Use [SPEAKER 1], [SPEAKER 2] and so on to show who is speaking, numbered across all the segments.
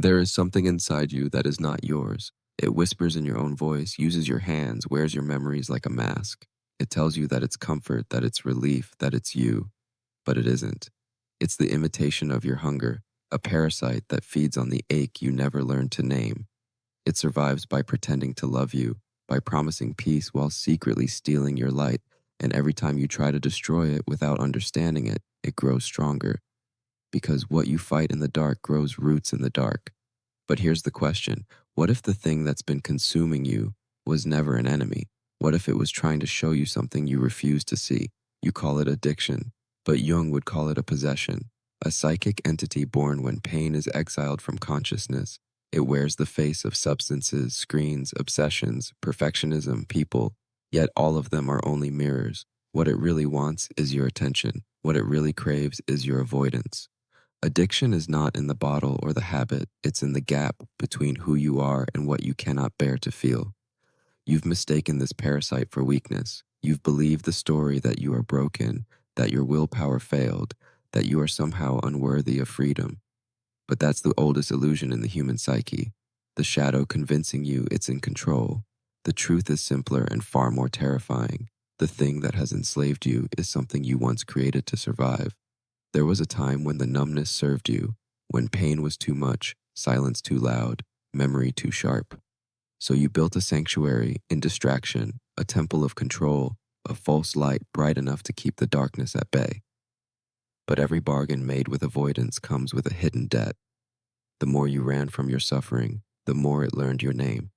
[SPEAKER 1] There is something inside you that is not yours. It whispers in your own voice, uses your hands, wears your memories like a mask. It tells you that it's comfort, that it's relief, that it's you, but it isn't. It's the imitation of your hunger, a parasite that feeds on the ache you never learned to name. It survives by pretending to love you, by promising peace while secretly stealing your light, and every time you try to destroy it without understanding it, it grows stronger. Because what you fight in the dark grows roots in the dark. But here's the question. What if the thing that's been consuming you was never an enemy? What if it was trying to show you something you refuse to see? You call it addiction, but Jung would call it a possession, a psychic entity born when pain is exiled from consciousness. It wears the face of substances, screens, obsessions, perfectionism, people, yet all of them are only mirrors. What it really wants is your attention. What it really craves is your avoidance. Addiction is not in the bottle or the habit, it's in the gap between who you are and what you cannot bear to feel. You've mistaken this parasite for weakness. You've believed the story that you are broken, that your willpower failed, that you are somehow unworthy of freedom. But that's the oldest illusion in the human psyche, the shadow convincing you it's in control. The truth is simpler and far more terrifying. The thing that has enslaved you is something you once created to survive. There was a time when the numbness served you, when pain was too much, silence too loud, memory too sharp. So you built a sanctuary in distraction, a temple of control, a false light bright enough to keep the darkness at bay. But every bargain made with avoidance comes with a hidden debt. The more you ran from your suffering, the more it learned your name.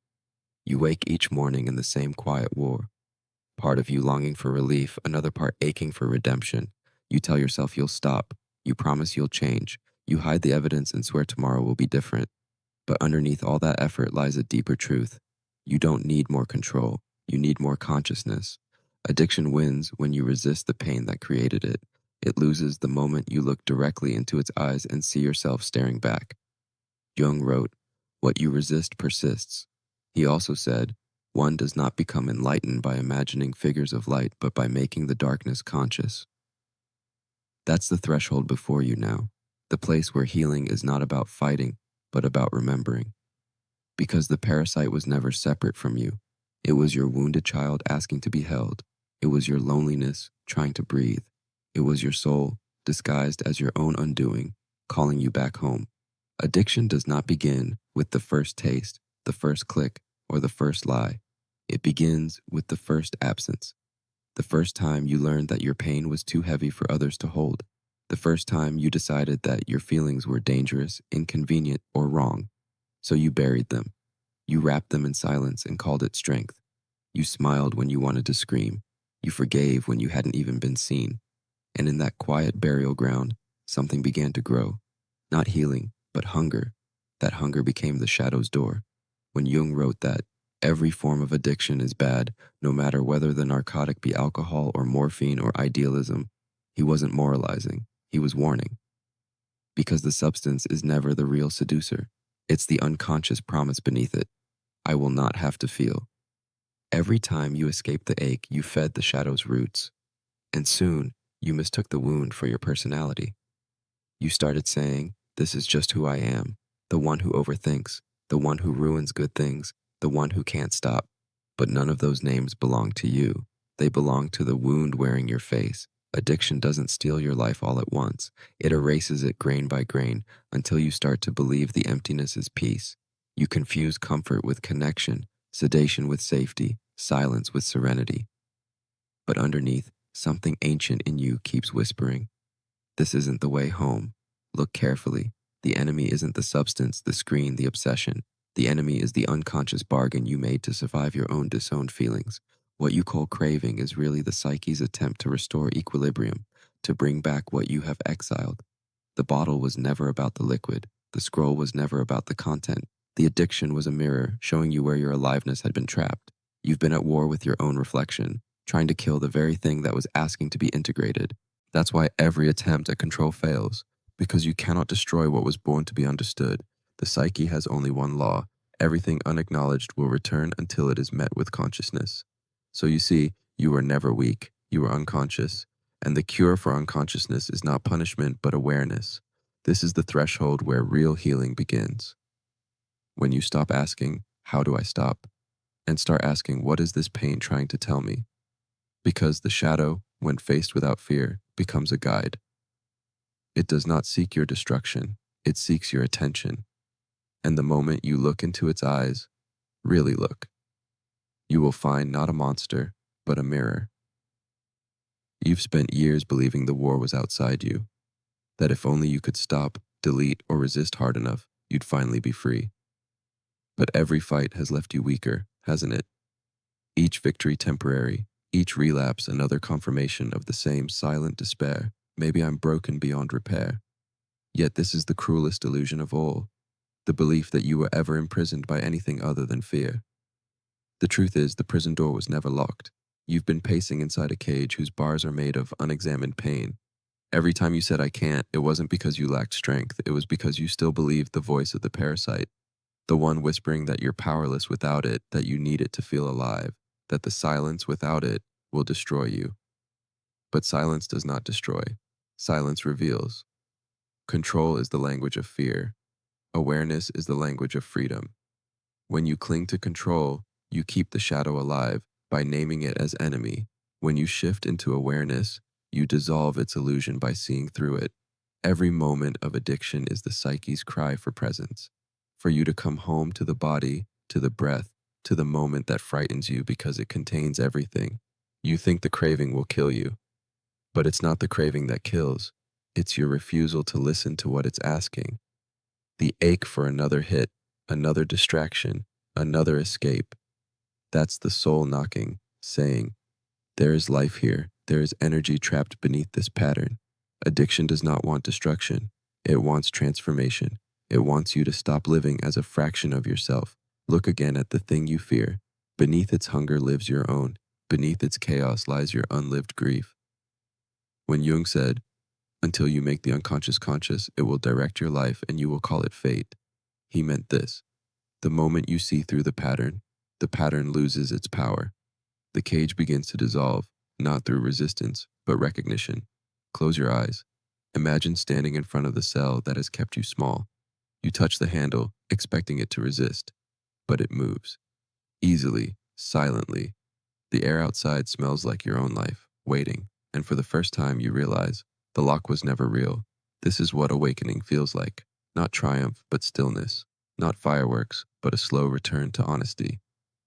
[SPEAKER 1] You wake each morning in the same quiet war, part of you longing for relief, another part aching for redemption. You tell yourself you'll stop. You promise you'll change. You hide the evidence and swear tomorrow will be different. But underneath all that effort lies a deeper truth. You don't need more control. You need more consciousness. Addiction wins when you resist the pain that created it. It loses the moment you look directly into its eyes and see yourself staring back. Jung wrote, "What you resist persists." He also said, "One does not become enlightened by imagining figures of light, but by making the darkness conscious." That's the threshold before you now, the place where healing is not about fighting, but about remembering. Because the parasite was never separate from you. It was your wounded child asking to be held. It was your loneliness trying to breathe. It was your soul, disguised as your own undoing, calling you back home. Addiction does not begin with the first taste, the first click, or the first lie. It begins with the first absence. The first time you learned that your pain was too heavy for others to hold. The first time you decided that your feelings were dangerous, inconvenient, or wrong. So you buried them. You wrapped them in silence and called it strength. You smiled when you wanted to scream. You forgave when you hadn't even been seen. And in that quiet burial ground, something began to grow. Not healing, but hunger. That hunger became the shadow's door. When Jung wrote that every form of addiction is bad, no matter whether the narcotic be alcohol or morphine or idealism, he wasn't moralizing, he was warning. Because the substance is never the real seducer. It's the unconscious promise beneath it. I will not have to feel. Every time you escaped the ache, you fed the shadow's roots. And soon, you mistook the wound for your personality. You started saying, "This is just who I am, the one who overthinks, the one who ruins good things, the one who can't stop." But none of those names belong to you. They belong to the wound wearing your face. Addiction doesn't steal your life all at once. It erases it grain by grain until you start to believe the emptiness is peace. You confuse comfort with connection, sedation with safety, silence with serenity. But underneath, something ancient in you keeps whispering, "This isn't the way home. Look carefully. The enemy isn't the substance, the screen, the obsession. The enemy is the unconscious bargain you made to survive your own disowned feelings. What you call craving is really the psyche's attempt to restore equilibrium, to bring back what you have exiled. The bottle was never about the liquid. The scroll was never about the content. The addiction was a mirror showing you where your aliveness had been trapped. You've been at war with your own reflection, trying to kill the very thing that was asking to be integrated. That's why every attempt at control fails, because you cannot destroy what was born to be understood. The psyche has only one law. Everything unacknowledged will return until it is met with consciousness. So you see, you were never weak. You were unconscious. And the cure for unconsciousness is not punishment, but awareness. This is the threshold where real healing begins. When you stop asking, how do I stop? And start asking, what is this pain trying to tell me? Because the shadow, when faced without fear, becomes a guide. It does not seek your destruction, it seeks your attention. And the moment you look into its eyes, really look, you will find not a monster, but a mirror. You've spent years believing the war was outside you, that if only you could stop, delete, or resist hard enough, you'd finally be free. But every fight has left you weaker, hasn't it? Each victory temporary, each relapse another confirmation of the same silent despair. Maybe I'm broken beyond repair. Yet this is the cruelest illusion of all, the belief that you were ever imprisoned by anything other than fear. The truth is, the prison door was never locked. You've been pacing inside a cage whose bars are made of unexamined pain. Every time you said, I can't, it wasn't because you lacked strength, it was because you still believed the voice of the parasite, the one whispering that you're powerless without it, that you need it to feel alive, that the silence without it will destroy you. But silence does not destroy. Silence reveals. Control is the language of fear. Awareness is the language of freedom. When you cling to control, you keep the shadow alive by naming it as enemy. When you shift into awareness, you dissolve its illusion by seeing through it. Every moment of addiction is the psyche's cry for presence, for you to come home to the body, to the breath, to the moment that frightens you because it contains everything. You think the craving will kill you, but it's not the craving that kills. It's your refusal to listen to what it's asking. The ache for another hit, another distraction, another escape. That's the soul knocking, saying, there is life here. There is energy trapped beneath this pattern. Addiction does not want destruction. It wants transformation. It wants you to stop living as a fraction of yourself. Look again at the thing you fear. Beneath its hunger lives your own. Beneath its chaos lies your unlived grief. When Jung said, until you make the unconscious conscious, it will direct your life and you will call it fate, he meant this. The moment you see through the pattern loses its power. The cage begins to dissolve, not through resistance, but recognition. Close your eyes. Imagine standing in front of the cell that has kept you small. You touch the handle, expecting it to resist, but it moves. Easily, silently. The air outside smells like your own life, waiting, and for the first time you realize the lock was never real. This is what awakening feels like. Not triumph, but stillness. Not fireworks, but a slow return to honesty.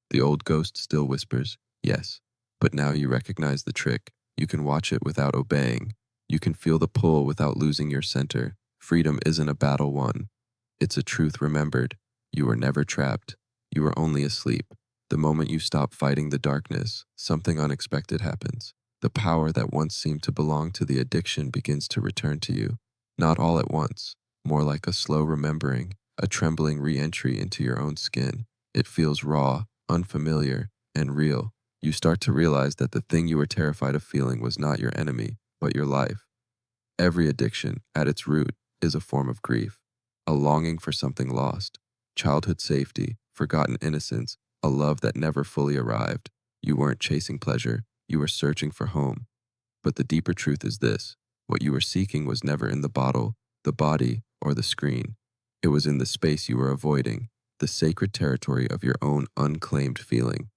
[SPEAKER 1] The old ghost still whispers, yes, but now you recognize the trick. You can watch it without obeying. You can feel the pull without losing your center. Freedom isn't a battle won. It's a truth remembered. You were never trapped. You were only asleep. The moment you stop fighting the darkness, something unexpected happens. The power that once seemed to belong to the addiction begins to return to you. Not all at once, more like a slow remembering, a trembling re-entry into your own skin. It feels raw, unfamiliar, and real. You start to realize that the thing you were terrified of feeling was not your enemy, but your life. Every addiction, at its root, is a form of grief, a longing for something lost, childhood safety, forgotten innocence, a love that never fully arrived. You weren't chasing pleasure, you were searching for home. But the deeper truth is this: what you were seeking was never in the bottle, the body, or the screen. It was in the space you were avoiding, the sacred territory of your own unclaimed feeling.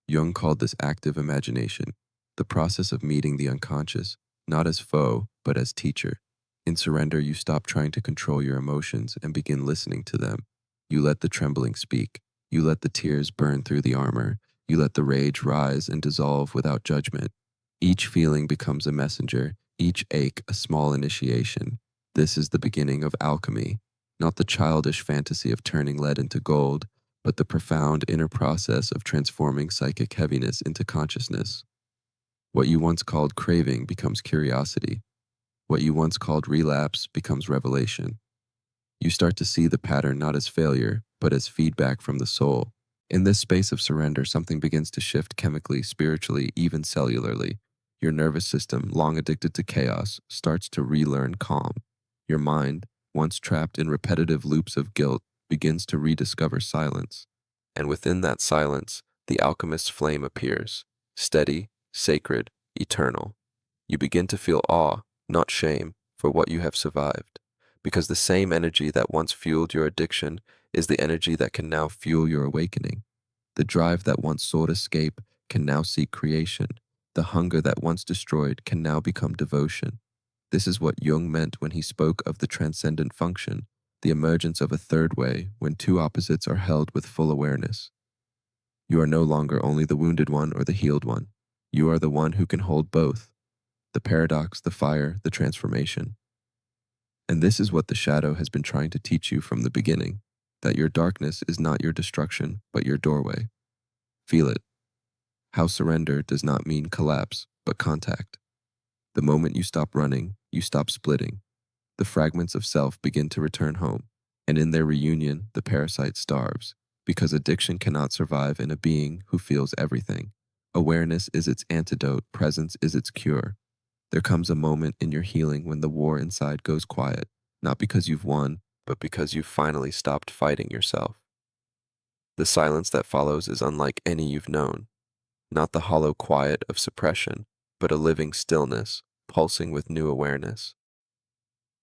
[SPEAKER 1] Jung called this active imagination, the process of meeting the unconscious, not as foe, but as teacher. In surrender, you stop trying to control your emotions and begin listening to them. You let the trembling speak. You let the tears burn through the armor. You let the rage rise and dissolve without judgment. Each feeling becomes a messenger, each ache a small initiation. This is the beginning of alchemy, not the childish fantasy of turning lead into gold, but the profound inner process of transforming psychic heaviness into consciousness. What you once called craving becomes curiosity. What you once called relapse becomes revelation. You start to see the pattern not as failure, but as feedback from the soul. In this space of surrender, something begins to shift chemically, spiritually, even cellularly. Your nervous system, long addicted to chaos, starts to relearn calm. Your mind, once trapped in repetitive loops of guilt, begins to rediscover silence. And within that silence, the alchemist's flame appears, steady, sacred, eternal. You begin to feel awe, not shame, for what you have survived, because the same energy that once fueled your addiction is the energy that can now fuel your awakening. The drive that once sought escape can now seek creation. The hunger that once destroyed can now become devotion. This is what Jung meant when he spoke of the transcendent function, the emergence of a third way when two opposites are held with full awareness. You are no longer only the wounded one or the healed one. You are the one who can hold both, the paradox, the fire, the transformation. And this is what the shadow has been trying to teach you from the beginning, that your darkness is not your destruction, but your doorway. Feel it. How surrender does not mean collapse, but contact. The moment you stop running, you stop splitting. The fragments of self begin to return home, and in their reunion, the parasite starves, because addiction cannot survive in a being who feels everything. Awareness is its antidote, presence is its cure. There comes a moment in your healing when the war inside goes quiet, not because you've won, but because you've finally stopped fighting yourself. The silence that follows is unlike any you've known, not the hollow quiet of suppression, but a living stillness, pulsing with new awareness.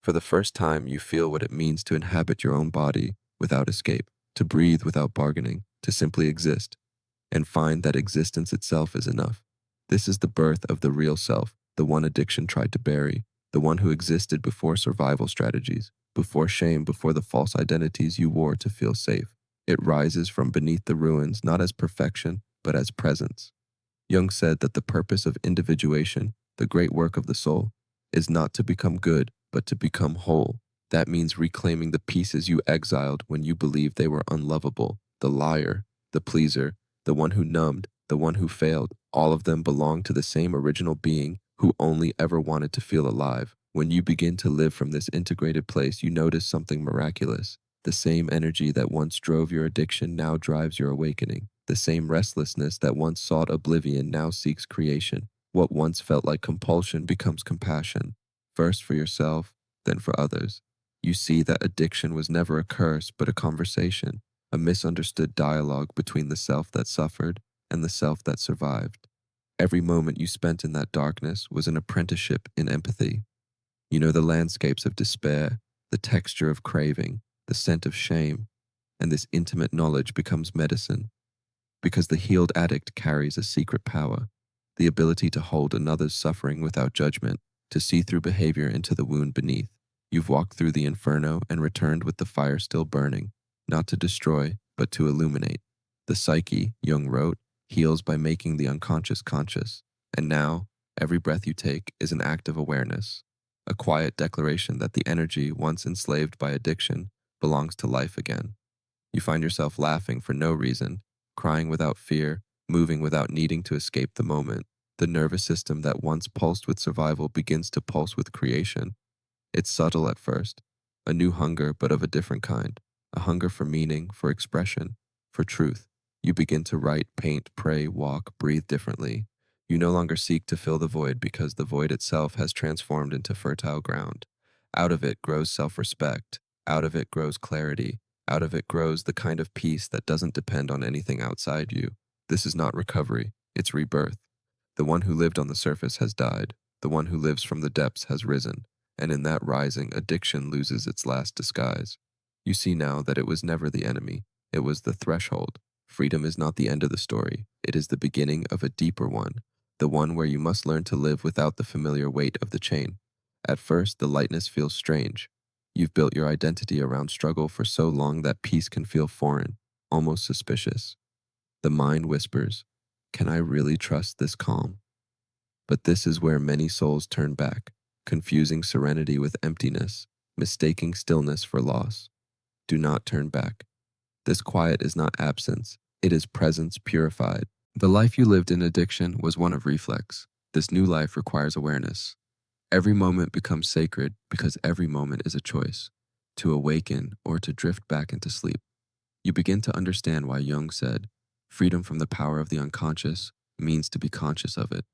[SPEAKER 1] For the first time, you feel what it means to inhabit your own body without escape, to breathe without bargaining, to simply exist, and find that existence itself is enough. This is the birth of the real self, the one addiction tried to bury, the one who existed before survival strategies, before shame, before the false identities you wore to feel safe. It rises from beneath the ruins not as perfection, but as presence. Jung said that the purpose of individuation, the great work of the soul, is not to become good, but to become whole. That means reclaiming the pieces you exiled when you believed they were unlovable, the liar, the pleaser, the one who numbed, the one who failed. All of them belong to the same original being who only ever wanted to feel alive. When you begin to live from this integrated place, you notice something miraculous. The same energy that once drove your addiction now drives your awakening. The same restlessness that once sought oblivion now seeks creation. What once felt like compulsion becomes compassion, first for yourself, then for others. You see that addiction was never a curse, but a conversation, a misunderstood dialogue between the self that suffered and the self that survived. Every moment you spent in that darkness was an apprenticeship in empathy. You know the landscapes of despair, the texture of craving, the scent of shame, and this intimate knowledge becomes medicine, because the healed addict carries a secret power, the ability to hold another's suffering without judgment, to see through behavior into the wound beneath. You've walked through the inferno and returned with the fire still burning, not to destroy, but to illuminate. The psyche, Jung wrote, heals by making the unconscious conscious. And now, every breath you take is an act of awareness, a quiet declaration that the energy once enslaved by addiction belongs to life again. You find yourself laughing for no reason, crying without fear, moving without needing to escape the moment. The nervous system that once pulsed with survival begins to pulse with creation. It's subtle at first, a new hunger but of a different kind, a hunger for meaning, for expression, for truth. You begin to write, paint, pray, walk, breathe differently. You no longer seek to fill the void because the void itself has transformed into fertile ground. Out of it grows self-respect. Out of it grows clarity. Out of it grows the kind of peace that doesn't depend on anything outside you. This is not recovery, it's rebirth. The one who lived on the surface has died. The one who lives from the depths has risen. And in that rising, addiction loses its last disguise. You see now that it was never the enemy, it was the threshold. Freedom is not the end of the story, it is the beginning of a deeper one, the one where you must learn to live without the familiar weight of the chain. At first, the lightness feels strange. You've built your identity around struggle for so long that peace can feel foreign, almost suspicious. The mind whispers, "Can I really trust this calm?" But this is where many souls turn back, confusing serenity with emptiness, mistaking stillness for loss. Do not turn back. This quiet is not absence, it is presence purified. The life you lived in addiction was one of reflex. This new life requires awareness. Every moment becomes sacred because every moment is a choice, to awaken or to drift back into sleep. You begin to understand why Jung said, freedom from the power of the unconscious means to be conscious of it.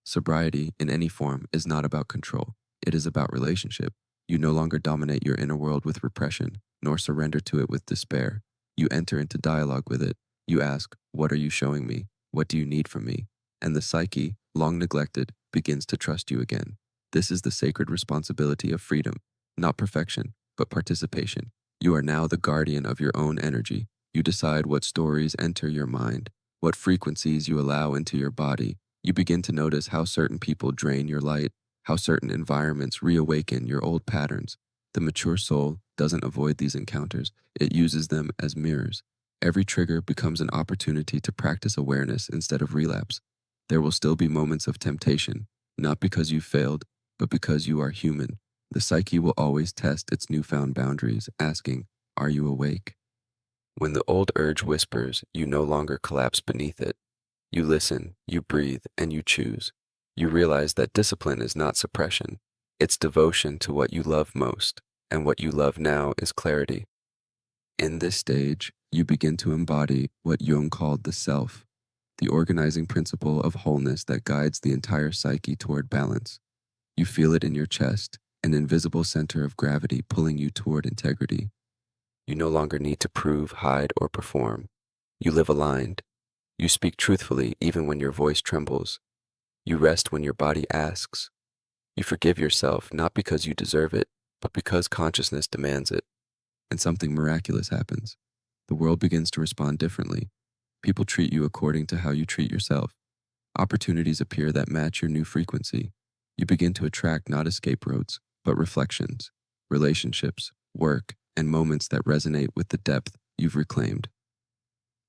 [SPEAKER 1] Sobriety, in any form, is not about control. It is about relationship. You no longer dominate your inner world with repression, nor surrender to it with despair. You enter into dialogue with it. You ask, what are you showing me? What do you need from me? And the psyche, long neglected, begins to trust you again. This is the sacred responsibility of freedom, not perfection, but participation. You are now the guardian of your own energy. You decide what stories enter your mind, what frequencies you allow into your body. You begin to notice how certain people drain your light, how certain environments reawaken your old patterns. The mature soul doesn't avoid these encounters, it uses them as mirrors. Every trigger becomes an opportunity to practice awareness instead of relapse. There will still be moments of temptation, not because you failed, but because you are human. The psyche will always test its newfound boundaries, asking, "Are you awake?" When the old urge whispers, you no longer collapse beneath it. You listen, you breathe, and you choose. You realize that discipline is not suppression, it's devotion to what you love most, and what you love now is clarity. In this stage, you begin to embody what Jung called the self, the organizing principle of wholeness that guides the entire psyche toward balance. You feel it in your chest, an invisible center of gravity pulling you toward integrity. You no longer need to prove, hide, or perform. You live aligned. You speak truthfully even when your voice trembles. You rest when your body asks. You forgive yourself not because you deserve it, but because consciousness demands it. And something miraculous happens. The world begins to respond differently. People treat you according to how you treat yourself. Opportunities appear that match your new frequency. You begin to attract not escape roads, but reflections, relationships, work, and moments that resonate with the depth you've reclaimed.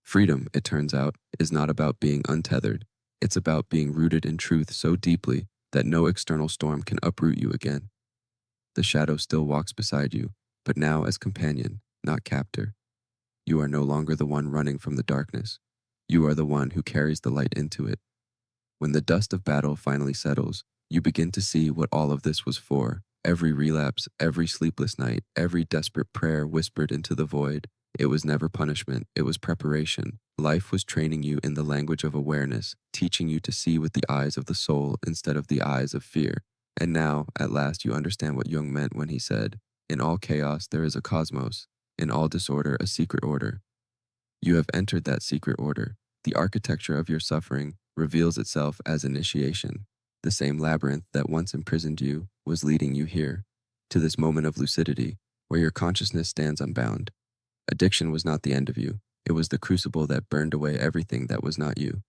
[SPEAKER 1] Freedom, it turns out, is not about being untethered. It's about being rooted in truth so deeply that no external storm can uproot you again. The shadow still walks beside you, but now as companion, not captor. You are no longer the one running from the darkness. You are the one who carries the light into it. When the dust of battle finally settles, you begin to see what all of this was for. Every relapse, every sleepless night, every desperate prayer whispered into the void. It was never punishment, it was preparation. Life was training you in the language of awareness, teaching you to see with the eyes of the soul instead of the eyes of fear. And now, at last, you understand what Jung meant when he said, "In all chaos there is a cosmos, in all disorder a secret order." You have entered that secret order. The architecture of your suffering reveals itself as initiation. The same labyrinth that once imprisoned you was leading you here, to this moment of lucidity, where your consciousness stands unbound. Addiction was not the end of you. It was the crucible that burned away everything that was not you.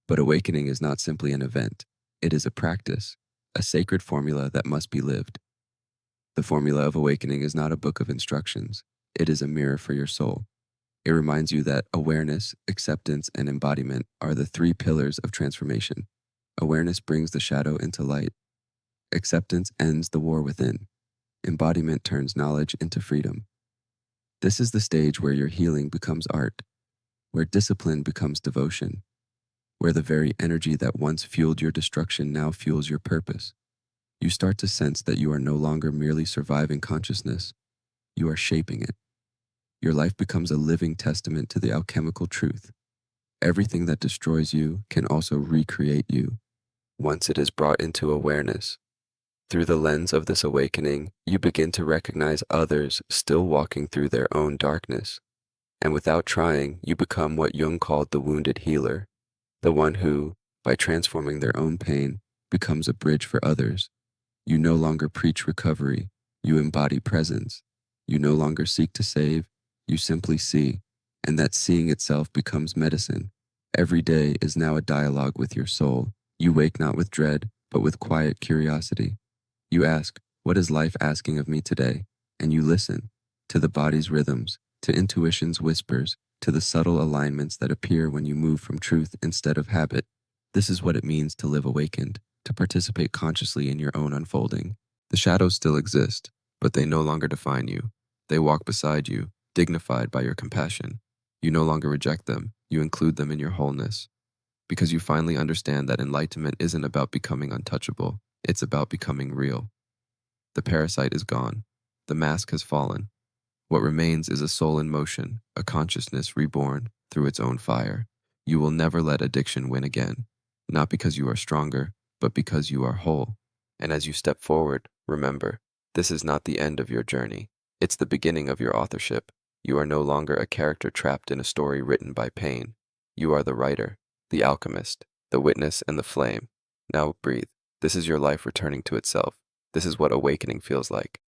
[SPEAKER 1] But awakening is not simply an event. It is a practice, a sacred formula that must be lived. The formula of awakening is not a book of instructions. It is a mirror for your soul. It reminds you that awareness, acceptance, and embodiment are the three pillars of transformation. Awareness brings the shadow into light. Acceptance ends the war within. Embodiment turns knowledge into freedom. This is the stage where your healing becomes art, where discipline becomes devotion, where the very energy that once fueled your destruction now fuels your purpose. You start to sense that you are no longer merely surviving consciousness, you are shaping it. Your life becomes a living testament to the alchemical truth. Everything that destroys you can also recreate you, once it is brought into awareness. Through the lens of this awakening, you begin to recognize others still walking through their own darkness. And without trying, you become what Jung called the wounded healer, the one who, by transforming their own pain, becomes a bridge for others. You no longer preach recovery, you embody presence. You no longer seek to save, you simply see, and that seeing itself becomes medicine. Every day is now a dialogue with your soul. You wake not with dread, but with quiet curiosity. You ask, "What is life asking of me today?" And you listen to the body's rhythms, to intuition's whispers, to the subtle alignments that appear when you move from truth instead of habit. This is what it means to live awakened, to participate consciously in your own unfolding. The shadows still exist, but they no longer define you. They walk beside you, dignified by your compassion. You no longer reject them, you include them in your wholeness. Because you finally understand that enlightenment isn't about becoming untouchable, it's about becoming real. The parasite is gone. The mask has fallen. What remains is a soul in motion, a consciousness reborn through its own fire. You will never let addiction win again, not because you are stronger, but because you are whole. And as you step forward, remember, this is not the end of your journey. It's the beginning of your authorship. You are no longer a character trapped in a story written by pain. You are the writer, the alchemist, the witness, and the flame. Now breathe. This is your life returning to itself. This is what awakening feels like.